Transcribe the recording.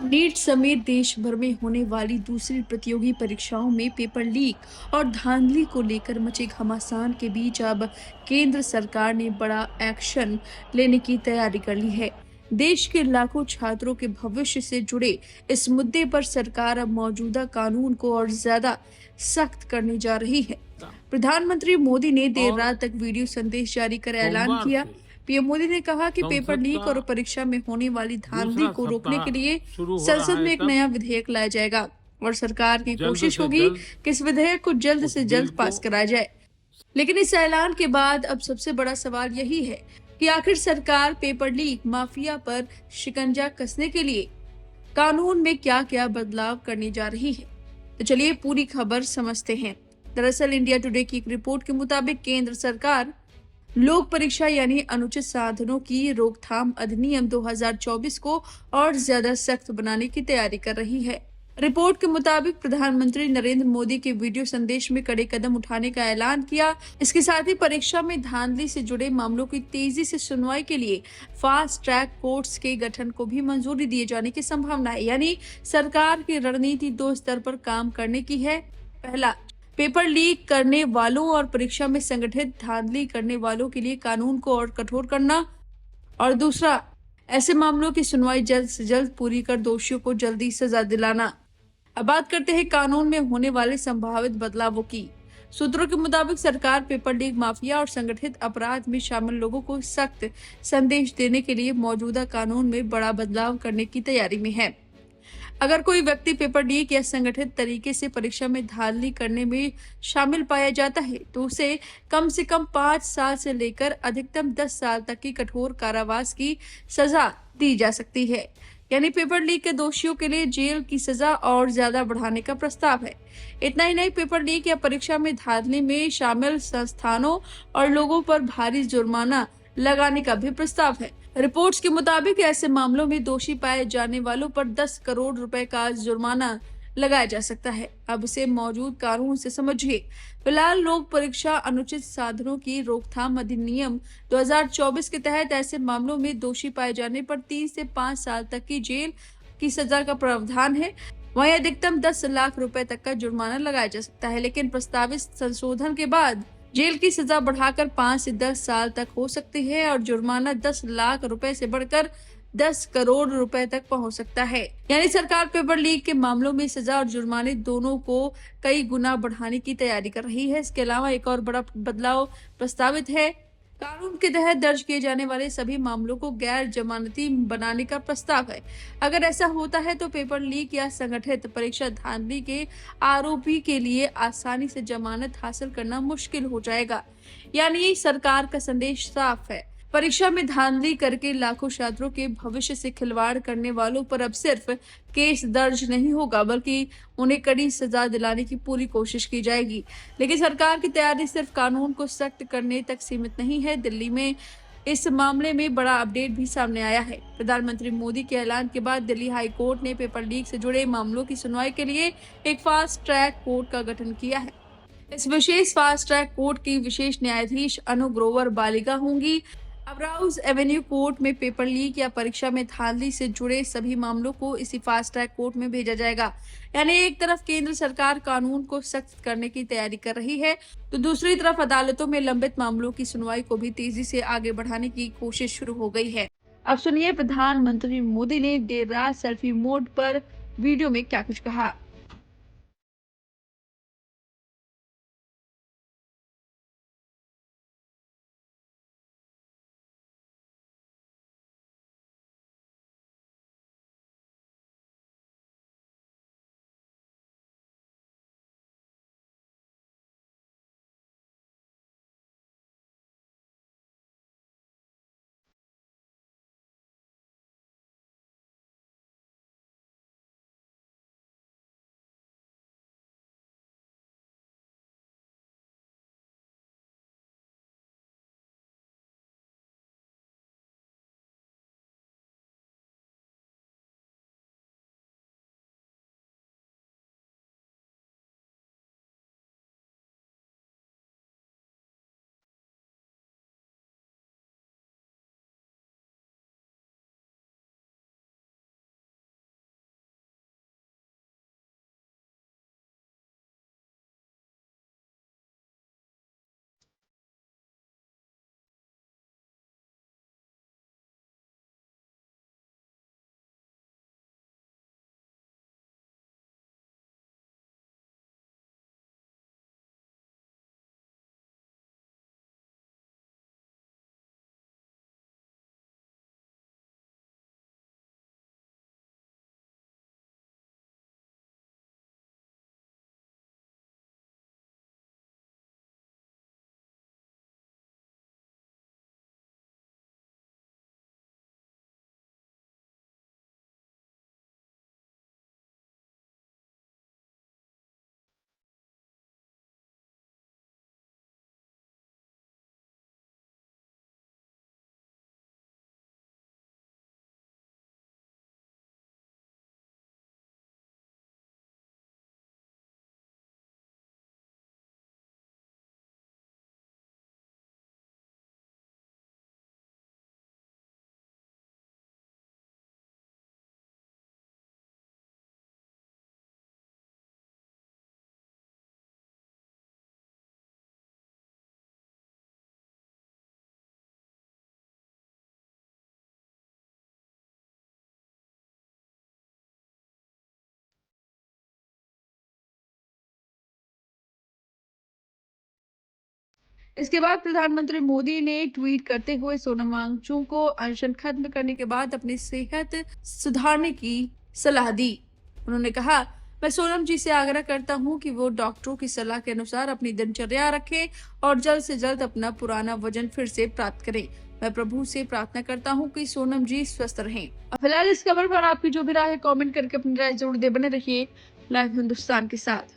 NEET समेत देश भर में होने वाली दूसरी प्रतियोगी परीक्षाओं में पेपर लीक और धांधली को लेकर मचे घमासान के बीच अब केंद्र सरकार ने बड़ा एक्शन लेने की तैयारी कर ली है। देश के लाखों छात्रों के भविष्य से जुड़े इस मुद्दे पर सरकार अब मौजूदा कानून को और ज्यादा सख्त करने जा रही है। प्रधानमंत्री मोदी ने देर और रात तक वीडियो संदेश जारी कर ऐलान सोमवार किया। से पीएम मोदी ने कहा कि पेपर संसद लीक का और परीक्षा में होने वाली धांधली दूसरा को रोकने के सप्ताह लिए शुरू हो रहा संसद में है, एक तब नया विधेयक लाया जाएगा और सरकार की जल्द कोशिश से होगी जल्द कि इस विधेयक को जल्द उस से बिल जल्द को पास कराया जाए। लेकिन इस ऐलान के बाद अब सबसे बड़ा सवाल यही है कि आखिर सरकार पेपर लीक माफिया पर शिकंजा कसने के लिए कानून में क्या क्या बदलाव करने जा रही है। तो चलिए पूरी खबर समझते हैं। दरअसल इंडिया टुडे की एक रिपोर्ट के मुताबिक केंद्र सरकार लोक परीक्षा यानी अनुचित साधनों की रोकथाम अधिनियम 2024 को और ज्यादा सख्त बनाने की तैयारी कर रही है। रिपोर्ट के मुताबिक प्रधानमंत्री नरेंद्र मोदी के वीडियो संदेश में कड़े कदम उठाने का ऐलान किया। इसके साथ ही परीक्षा में धांधली से जुड़े मामलों की तेजी से सुनवाई के लिए फास्ट ट्रैक कोर्ट्स के गठन को भी मंजूरी दिए जाने की संभावना है। यानी सरकार की रणनीति दो स्तर पर काम करने की है। पहला, पेपर लीक करने वालों और परीक्षा में संगठित धांधली करने वालों के लिए कानून को और कठोर करना, और दूसरा, ऐसे मामलों की सुनवाई जल्द से जल्द पूरी कर दोषियों को जल्दी सजा दिलाना। अब बात करते हैं कानून में होने वाले संभावित बदलावों की। सूत्रों के मुताबिक सरकार पेपर लीक माफिया और संगठित अपराध में शामिल लोगों को सख्त संदेश देने के लिए मौजूदा कानून में बड़ा बदलाव करने की तैयारी में है। अगर कोई व्यक्ति पेपर लीक या संगठित तरीके से परीक्षा में धांधली करने में शामिल पाया जाता है तो उसे कम से कम 5 साल से लेकर अधिकतम 10 साल तक की कठोर कारावास की सजा दी जा सकती है। यानी पेपर लीक के दोषियों के लिए जेल की सजा और ज्यादा बढ़ाने का प्रस्ताव है। इतना ही नहीं, पेपर लीक या परीक्षा में धांधली में शामिल संस्थानों और लोगों पर भारी जुर्माना लगाने का भी प्रस्ताव है। रिपोर्ट्स के मुताबिक ऐसे मामलों में दोषी पाए जाने वालों पर 10 करोड़ रुपए का जुर्माना लगाया जा सकता है। अब इसे मौजूद कानून से समझिए। फिलहाल लोक परीक्षा अनुचित साधनों की रोकथाम अधिनियम 2024 के तहत ऐसे मामलों में दोषी पाए जाने पर 3 से 5 साल तक की जेल की सजा का प्रावधान है। वहीं अधिकतम 10 लाख रुपए तक का जुर्माना लगाया जा सकता है। लेकिन प्रस्तावित संशोधन के बाद जेल की सजा बढ़ाकर 5 से 10 साल तक हो सकती है और जुर्माना 10 लाख रुपए से बढ़कर 10 करोड़ रुपए तक पहुंच सकता है। यानी सरकार पेपर लीक के मामलों में सजा और जुर्माने दोनों को कई गुना बढ़ाने की तैयारी कर रही है। इसके अलावा एक और बड़ा बदलाव प्रस्तावित है। कानून के तहत दर्ज किए जाने वाले सभी मामलों को गैर जमानती बनाने का प्रस्ताव है। अगर ऐसा होता है तो पेपर लीक या संगठित परीक्षा धांधली के आरोपी के लिए आसानी से जमानत हासिल करना मुश्किल हो जाएगा। यानी सरकार का संदेश साफ है। परीक्षा में धांधली करके लाखों छात्रों के भविष्य से खिलवाड़ करने वालों पर अब सिर्फ केस दर्ज नहीं होगा बल्कि उन्हें कड़ी सजा दिलाने की पूरी कोशिश की जाएगी। लेकिन सरकार की तैयारी सिर्फ कानून को सख्त करने तक सीमित नहीं है। दिल्ली में इस मामले में बड़ा अपडेट भी सामने आया है। प्रधानमंत्री मोदी के ऐलान के बाद दिल्ली हाई कोर्ट ने पेपर लीक से जुड़े मामलों की सुनवाई के लिए एक फास्ट ट्रैक कोर्ट का गठन किया है। इस विशेष फास्ट ट्रैक कोर्ट की विशेष न्यायाधीश अनु ग्रोवर बालिगा होंगी। अब राउज एवेन्यू कोर्ट में पेपर लीक या परीक्षा में धांधली से जुड़े सभी मामलों को इसी फास्ट ट्रैक कोर्ट में भेजा जाएगा। यानी एक तरफ केंद्र सरकार कानून को सख्त करने की तैयारी कर रही है तो दूसरी तरफ अदालतों में लंबित मामलों की सुनवाई को भी तेजी से आगे बढ़ाने की कोशिश शुरू हो गई है। अब सुनिए प्रधानमंत्री मोदी ने देर रात सेल्फी मोड पर वीडियो में क्या कुछ कहा। इसके बाद प्रधानमंत्री मोदी ने ट्वीट करते हुए सोनम वांगचुक को अनशन खत्म करने के बाद अपनी सेहत सुधारने की सलाह दी। उन्होंने कहा, मैं सोनम जी से आग्रह करता हूं कि वो डॉक्टरों की सलाह के अनुसार अपनी दिनचर्या रखें और जल्द से जल्द अपना पुराना वजन फिर से प्राप्त करें। मैं प्रभु से प्रार्थना करता हूं कि सोनम जी स्वस्थ रहें। फिलहाल इस खबर पर आपकी जो भी राय है कमेंट करके अपनी राय जरूर दे। बने रहिए लाइव हिंदुस्तान के साथ।